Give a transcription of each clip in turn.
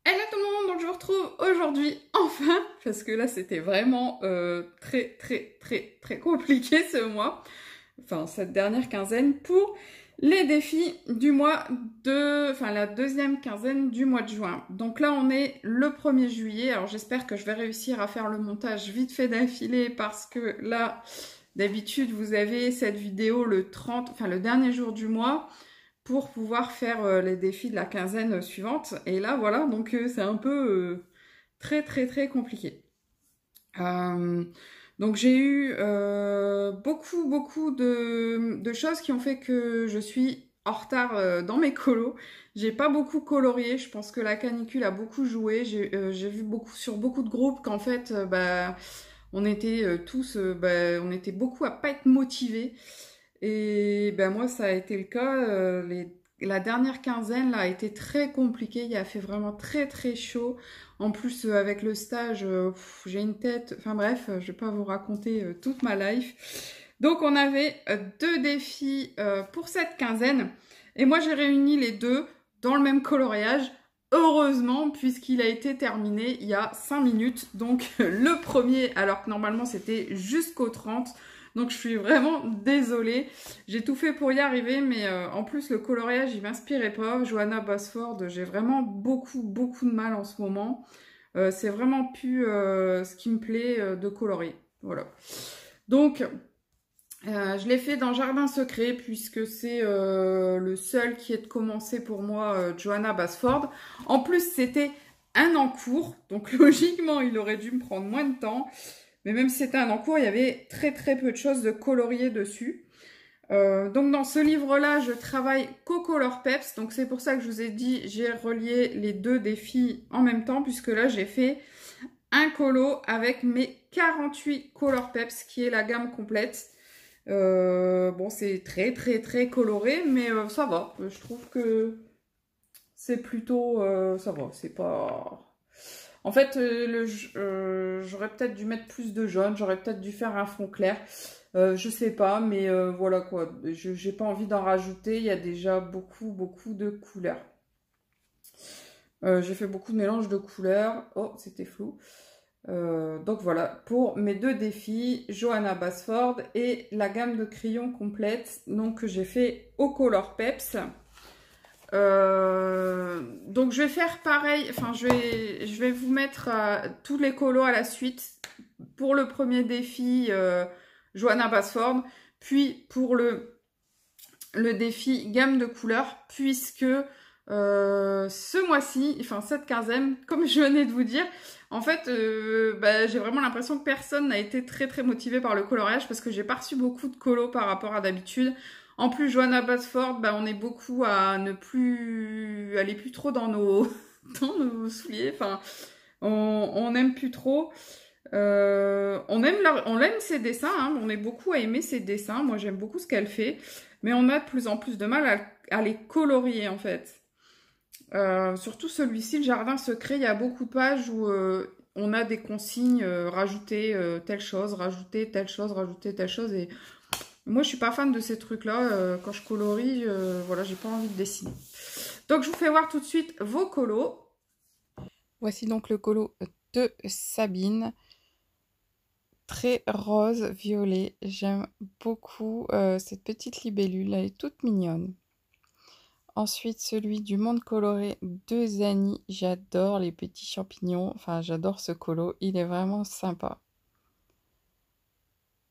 Hello tout le monde, donc je vous retrouve aujourd'hui enfin, parce que là c'était vraiment très compliqué ce mois, enfin cette dernière quinzaine, pour les défis du mois de, enfin la deuxième quinzaine du mois de juin. Donc là on est le 1er juillet, alors j'espère que je vais réussir à faire le montage vite fait d'affilée parce que là, d'habitude vous avez cette vidéo le 30, enfin le dernier jour du mois, pour pouvoir faire les défis de la quinzaine suivante. Et là, voilà, donc c'est un peu très compliqué. Donc j'ai eu beaucoup de choses qui ont fait que je suis en retard dans mes colos. J'ai pas beaucoup colorié, je pense que la canicule a beaucoup joué. J'ai vu sur beaucoup de groupes qu'en fait, bah, on était tous, on était beaucoup à pas être motivés. Et ben moi, ça a été le cas. La dernière quinzaine là, a été très compliquée. Il a fait vraiment très chaud. En plus, avec le stage, j'ai une tête. Enfin bref, je vais pas vous raconter toute ma life. Donc, on avait deux défis pour cette quinzaine. Et moi, j'ai réuni les deux dans le même coloriage. Heureusement, puisqu'il a été terminé il y a 5 minutes. Donc, le premier, alors que normalement, c'était jusqu'au 30. Donc je suis vraiment désolée. J'ai tout fait pour y arriver, mais en plus le coloriage il m'inspirait pas. Johanna Basford, j'ai vraiment beaucoup de mal en ce moment. C'est vraiment plus ce qui me plaît de colorier. Voilà. Donc je l'ai fait dans Jardin Secret puisque c'est le seul qui est de commencer pour moi, Johanna Basford. En plus c'était un en cours, donc logiquement il aurait dû me prendre moins de temps. Mais même si c'était un en cours, il y avait très peu de choses de colorier dessus. Donc dans ce livre-là, je travaille qu'au Color Peps. Donc c'est pour ça que je vous ai dit, j'ai relié les deux défis en même temps, puisque là j'ai fait un colo avec mes 48 Color Peps, qui est la gamme complète. Bon, c'est très coloré, mais ça va. Je trouve que c'est plutôt... ça va, c'est pas... En fait, j'aurais peut-être dû mettre plus de jaune, j'aurais peut-être dû faire un fond clair. Je sais pas, mais voilà quoi. J'ai pas envie d'en rajouter, il y a déjà beaucoup de couleurs. J'ai fait beaucoup de mélanges de couleurs. Oh, c'était flou. Donc voilà, pour mes deux défis, Johanna Basford et la gamme de crayons complète, donc que j'ai fait au Color Peps. Donc je vais faire pareil, enfin je vais vous mettre tous les colos à la suite pour le premier défi Johanna Basford, puis pour le défi gamme de couleurs, puisque ce mois-ci, enfin cette quinzaine, comme je venais de vous dire, en fait j'ai vraiment l'impression que personne n'a été très motivé par le coloriage parce que j'ai pas reçu beaucoup de colos par rapport à d'habitude. En plus, Johanna Basford, on est beaucoup à ne plus aller plus trop dans nos dans nos souliers. Enfin, on n'aime plus trop. On aime ses dessins. Hein. On est beaucoup à aimer ses dessins. Moi, j'aime beaucoup ce qu'elle fait, mais on a de plus en plus de mal à les colorier en fait. Surtout celui-ci, le Jardin Secret, il y a beaucoup de pages où on a des consignes, rajouter telle chose, rajouter telle chose, rajouter telle chose et moi, je suis pas fan de ces trucs-là. Quand je colorie, voilà, j'ai pas envie de dessiner. Donc, je vous fais voir tout de suite vos colos. Voici donc le colo de Sabine. Très rose, violet. J'aime beaucoup cette petite libellule. Elle est toute mignonne. Ensuite, celui du monde coloré de Zani. J'adore les petits champignons. Enfin, j'adore ce colo. Il est vraiment sympa.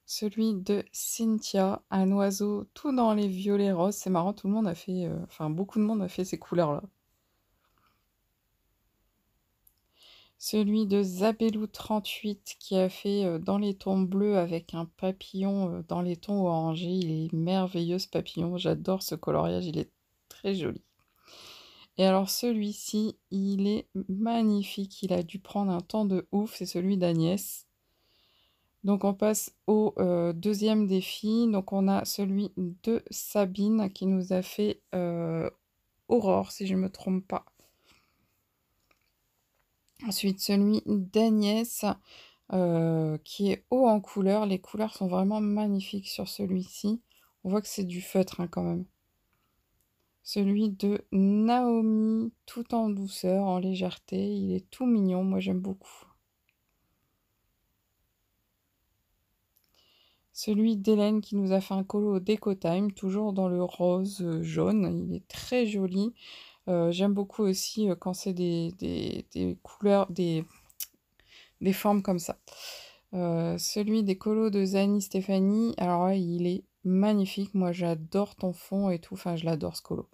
Celui de Cynthia, un oiseau tout dans les violets roses. C'est marrant, tout le monde a fait... enfin, beaucoup de monde a fait ces couleurs-là. Celui de Zabelou 38 qui a fait dans les tons bleus avec un papillon dans les tons orangés. Il est merveilleux ce papillon. J'adore ce coloriage, il est très joli. Et alors celui-ci, il est magnifique. Il a dû prendre un temps de ouf. C'est celui d'Agnès. Donc on passe au deuxième défi. Donc on a celui de Sabine qui nous a fait Aurore, si je ne me trompe pas. Ensuite celui d'Agnès qui est haut en couleur. Les couleurs sont vraiment magnifiques sur celui-ci. On voit que c'est du feutre hein, quand même. Celui de Naomi, tout en douceur, en légèreté. Il est tout mignon, moi j'aime beaucoup. Celui d'Hélène qui nous a fait un colo au Déco Time, toujours dans le rose jaune. Il est très joli. J'aime beaucoup aussi quand c'est des couleurs, des formes comme ça. Celui des colos de Zani Stéphanie, alors là, il est magnifique. Moi, j'adore ton fond et tout. Enfin, je l'adore ce colo.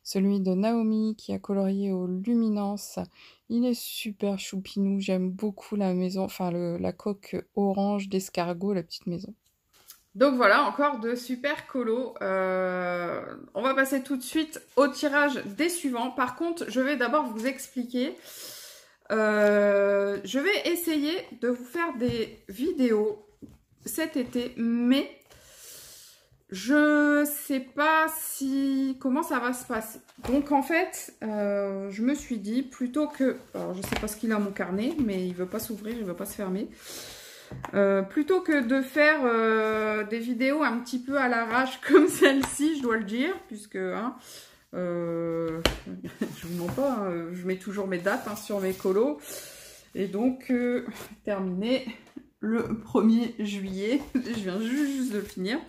Celui de Naomi qui a colorié aux luminances. Il est super choupinou. J'aime beaucoup la maison, enfin la coque orange d'escargot, la petite maison. Donc voilà, encore de super colos. On va passer tout de suite au tirage des suivants. Par contre, je vais d'abord vous expliquer. Je vais essayer de vous faire des vidéos cet été, mais je sais pas comment ça va se passer. Donc en fait, je me suis dit plutôt que... Alors je sais pas ce qu'il a mon carnet, mais il veut pas s'ouvrir, il veut pas se fermer. Plutôt que de faire des vidéos un petit peu à l'arrache comme celle-ci, je dois le dire, puisque hein, je vous mens pas, hein, je mets toujours mes dates hein, sur mes colos. Et donc, terminé le 1er juillet, je viens juste de le finir.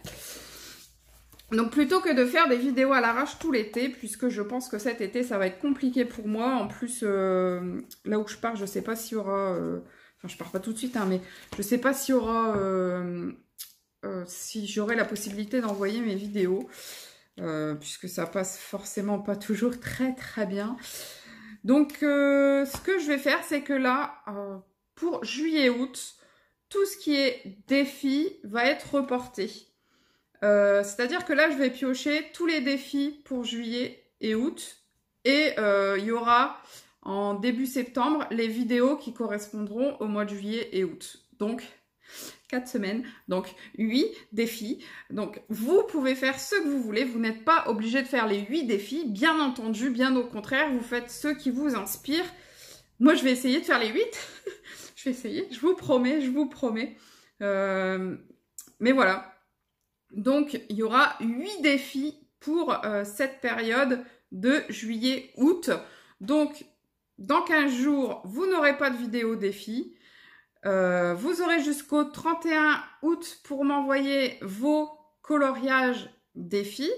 Donc plutôt que de faire des vidéos à l'arrache tout l'été, puisque je pense que cet été ça va être compliqué pour moi. En plus, là où je pars, je sais pas s'il y aura... Enfin, je pars pas tout de suite, hein, mais je sais pas s'il y aura... si j'aurai la possibilité d'envoyer mes vidéos. Puisque ça passe forcément pas toujours très bien. Donc, ce que je vais faire, c'est que là, pour juillet-août, tout ce qui est défi va être reporté. C'est-à-dire que là, je vais piocher tous les défis pour juillet et août. Et il y aura en début septembre les vidéos qui correspondront au mois de juillet et août. Donc, 4 semaines, donc 8 défis. Donc, vous pouvez faire ce que vous voulez. Vous n'êtes pas obligé de faire les 8 défis. Bien entendu, bien au contraire, vous faites ceux qui vous inspirent. Moi, je vais essayer de faire les 8. Je vais essayer, je vous promets, je vous promets. Mais voilà. Donc, il y aura 8 défis pour cette période de juillet-août. Donc, dans 15 jours, vous n'aurez pas de vidéo défi. Vous aurez jusqu'au 31 août pour m'envoyer vos coloriages défis.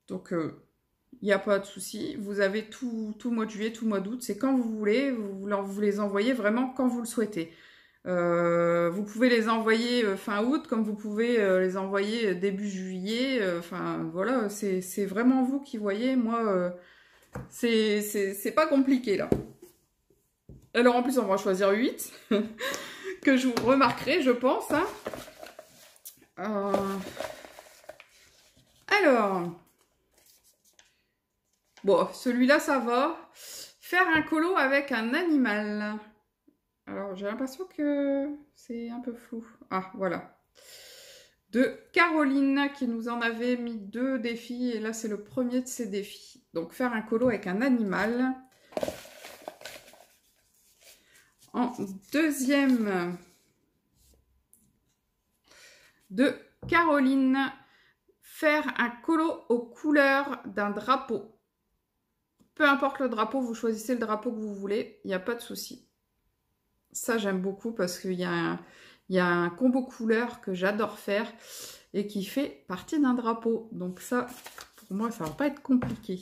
Donc, il n'y a pas de souci. Vous avez tout le mois de juillet, tout le mois d'août. C'est quand vous voulez. Vous les envoyez vraiment quand vous le souhaitez. Vous pouvez les envoyer fin août, comme vous pouvez les envoyer début juillet. Enfin, voilà, c'est vraiment vous qui voyez. Moi, c'est pas compliqué, là. Alors, en plus, on va choisir 8, que je vous remarquerai, je pense. Hein. Alors, bon, celui-là, ça va. Faire un colo avec un animal. Alors, j'ai l'impression que c'est un peu flou. Ah, voilà. De Caroline, qui nous en avait mis 2 défis. Et là, c'est le premier de ces défis. Donc, faire un colo avec un animal. En deuxième, de Caroline, faire un colo aux couleurs d'un drapeau. Peu importe le drapeau, vous choisissez le drapeau que vous voulez, il n'y a pas de souci. Ça, j'aime beaucoup parce qu'il y a un combo couleur que j'adore faire et qui fait partie d'un drapeau. Donc ça, pour moi, ça va pas être compliqué.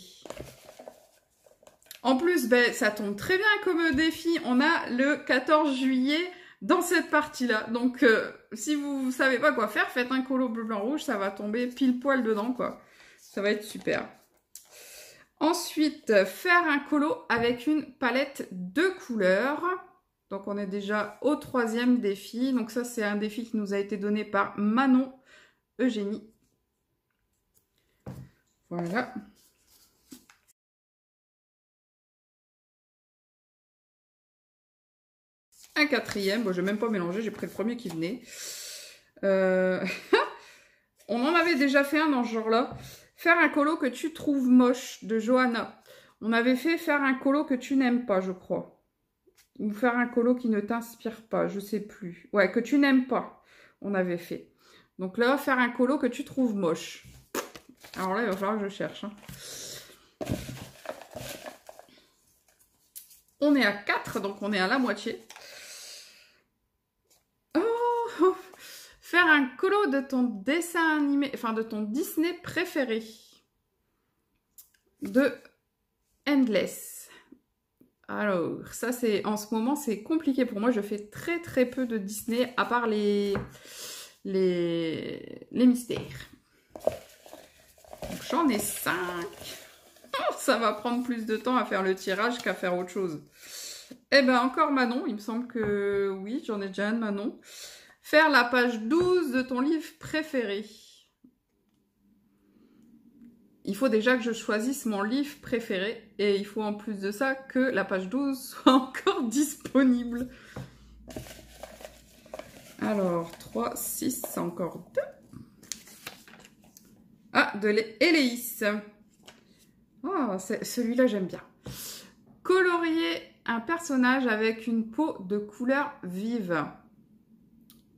En plus, ben, ça tombe très bien comme défi. On a le 14 juillet dans cette partie-là. Donc, si vous ne savez pas quoi faire, faites un colo bleu, blanc, rouge. Ça va tomber pile poil dedans, quoi. Ça va être super. Ensuite, faire un colo avec une palette de couleurs. Donc, on est déjà au 3e défi. Donc, ça, c'est un défi qui nous a été donné par Manon Eugénie. Voilà. Un 4e, bon, je n'ai même pas mélangé, j'ai pris le premier qui venait. On en avait déjà fait un dans ce genre-là. Faire un colo que tu trouves moche, de Johanna. On avait fait faire un colo que tu n'aimes pas, je crois. Ou faire un colo qui ne t'inspire pas, je sais plus. Ouais, que tu n'aimes pas, on avait fait. Donc là, faire un colo que tu trouves moche. Alors là, il va falloir que je cherche. Hein. On est à 4, donc on est à la moitié. Oh, faire un colo de ton dessin animé, enfin de ton Disney préféré. De Endless. Alors, ça c'est, en ce moment, c'est compliqué pour moi. Je fais très très peu de Disney, à part les mystères. Donc j'en ai 5. Oh, ça va prendre plus de temps à faire le tirage qu'à faire autre chose. Eh ben encore Manon, il me semble que oui, j'en ai déjà un de Manon. Faire la page 12 de ton livre préféré. Il faut déjà que je choisisse mon livre préféré et il faut en plus de ça que la page 12 soit encore disponible. Alors, 3, 6, c'est encore 2. Ah, de l'Éléis. Ah, celui-là, j'aime bien. Colorier un personnage avec une peau de couleur vive.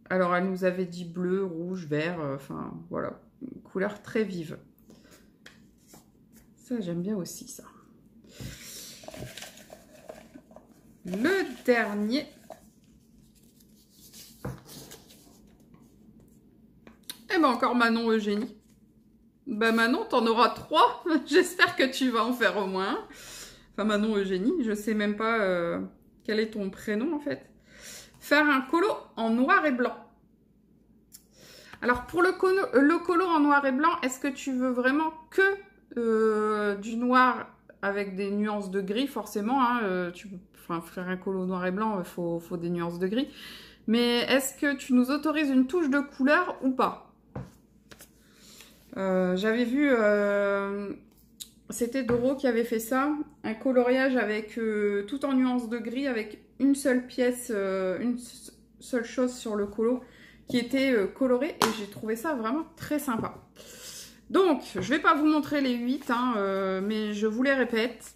Alors, elle nous avait dit bleu, rouge, vert, enfin, voilà. Une couleur très vive. Ça, j'aime bien aussi, ça. Le dernier. Eh ben, encore Manon Eugénie. Ben, Manon, t'en auras 3. J'espère que tu vas en faire au moins un. Enfin, Manon Eugénie, je sais même pas quel est ton prénom, en fait. Faire un colo en noir et blanc. Alors, pour le colo en noir et blanc, est-ce que tu veux vraiment que du noir avec des nuances de gris, forcément, hein, enfin, faire un colo noir et blanc, il faut des nuances de gris. Mais est-ce que tu nous autorises une touche de couleur ou pas? J'avais vu, c'était Doro qui avait fait ça, un coloriage avec tout en nuances de gris, avec une seule pièce, une seule chose sur le colo qui était colorée, et j'ai trouvé ça vraiment très sympa. Donc, je ne vais pas vous montrer les 8, hein, mais je vous les répète.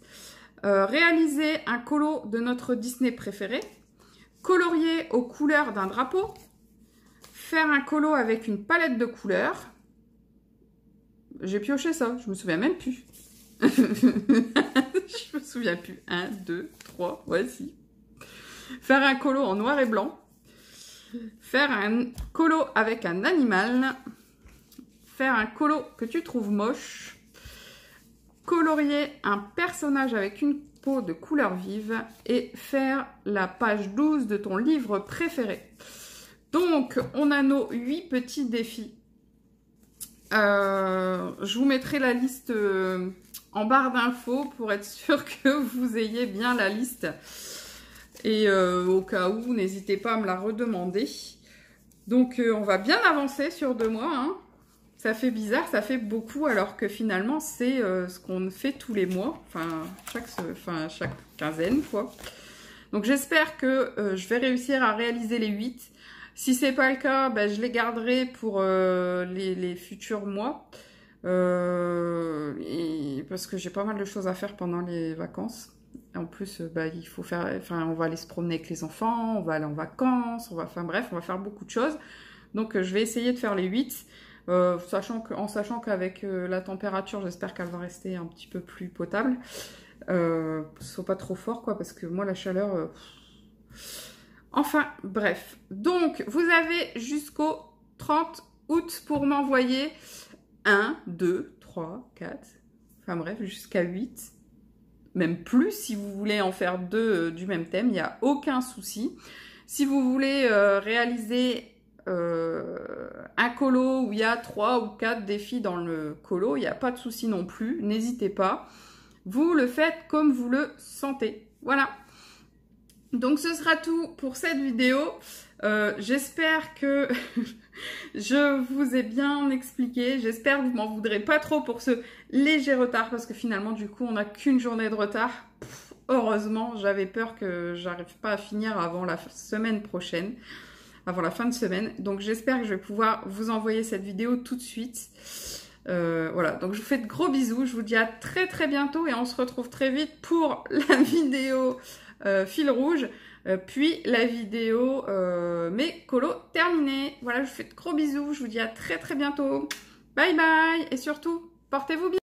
Réaliser un colo de notre Disney préféré. Colorier aux couleurs d'un drapeau. Faire un colo avec une palette de couleurs. J'ai pioché ça, je me souviens même plus. Je me souviens plus. 1, 2, 3, voici. Faire un colo en noir et blanc. Faire un colo avec un animal. Faire un colo que tu trouves moche. Colorier un personnage avec une peau de couleur vive. Et faire la page 12 de ton livre préféré. Donc, on a nos 8 petits défis. Je vous mettrai la liste en barre d'infos pour être sûr que vous ayez bien la liste. Et au cas où, n'hésitez pas à me la redemander. Donc, on va bien avancer sur 2 mois. Hein. Ça fait bizarre, ça fait beaucoup, alors que finalement, c'est ce qu'on fait tous les mois. Enfin, chaque quinzaine, quoi. Donc, j'espère que je vais réussir à réaliser les 8. Si c'est pas le cas, ben, je les garderai pour les futurs mois. Parce que j'ai pas mal de choses à faire pendant les vacances. En plus, il faut faire, enfin, on va aller se promener avec les enfants, on va aller en vacances, enfin bref, on va faire beaucoup de choses. Donc, je vais essayer de faire les 8, en sachant qu'avec la température, j'espère qu'elle va rester un petit peu plus potable. Soit pas trop fort, quoi, parce que moi, la chaleur... Enfin, bref. Donc, vous avez jusqu'au 30 août pour m'envoyer 1, 2, 3, 4, enfin bref, jusqu'à 8. Même plus, si vous voulez en faire 2 du même thème, il n'y a aucun souci. Si vous voulez réaliser un colo où il y a 3 ou 4 défis dans le colo, il n'y a pas de souci non plus, n'hésitez pas. Vous le faites comme vous le sentez. Voilà. Donc, ce sera tout pour cette vidéo. J'espère que je vous ai bien expliqué. J'espère que vous m'en voudrez pas trop pour ce léger retard. Parce que finalement, du coup, on n'a qu'une journée de retard. Heureusement, j'avais peur que j'arrive pas à finir avant la semaine prochaine. Avant la fin de semaine. Donc, j'espère que je vais pouvoir vous envoyer cette vidéo tout de suite. Voilà, donc je vous fais de gros bisous. Je vous dis à très très bientôt. Et on se retrouve très vite pour la vidéo... fil rouge, puis la vidéo mes colos terminés. Voilà, je vous fais de gros bisous, je vous dis à très très bientôt. Bye bye, et surtout, Portez-vous bien.